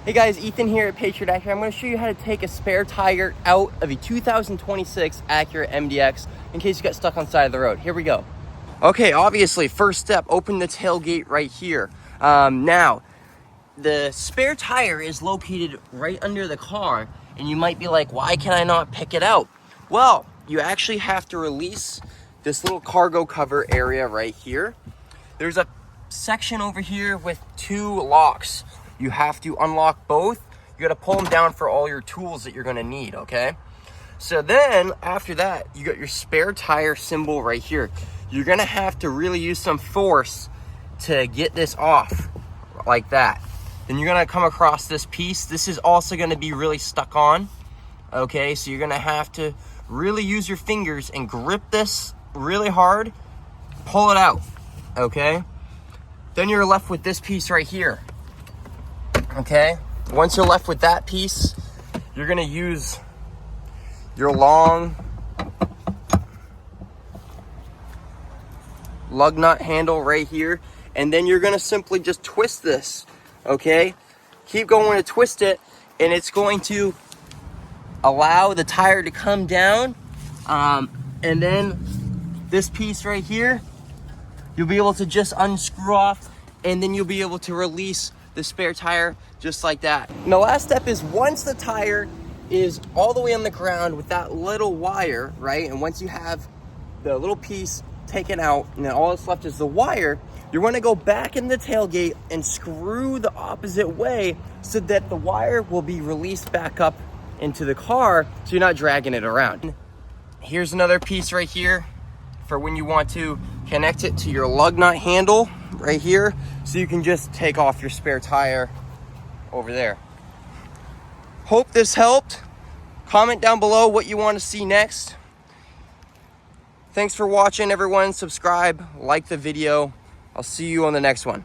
Hey guys, Ethan here at Patriot Acura. I'm going to show you how to take a spare tire out of a 2026 Acura MDX in case you got stuck on the side of the road. Here we go. Okay, obviously, first step, open the tailgate right here. Now, the spare tire is located right under the car, and you might be like, why can I not pick it out? Well, you actually have to release this little cargo cover area right here. There's a section over here with two locks. You have to unlock both. You gotta pull them down for all your tools that you're gonna need, okay? So then, after that, you got your spare tire symbol right here. You're gonna have to really use some force to get this off, like that. Then you're gonna come across this piece. This is also gonna be really stuck on, okay? So you're gonna have to really use your fingers and grip this really hard, pull it out, okay? Then you're left with this piece right here. Okay, once you're left with that piece, you're gonna use your long lug nut handle right here, and then you're gonna simply just twist this, okay? Keep going to twist it, and it's going to allow the tire to come down, and then this piece right here, you'll be able to just unscrew off, and then you'll be able to release the spare tire just like that. And the last step is once the tire is all the way on the ground with that little wire, right? And once you have the little piece taken out and then all that's left is the wire, you're gonna go back in the tailgate and screw the opposite way so that the wire will be released back up into the car so you're not dragging it around. Here's another piece right here for when you want to connect it to your lug nut handle right here, so you can just take off your spare tire over there. Hope this helped. Comment down below what you want to see next. Thanks for watching, everyone. Subscribe, like the video. I'll see you on the next one.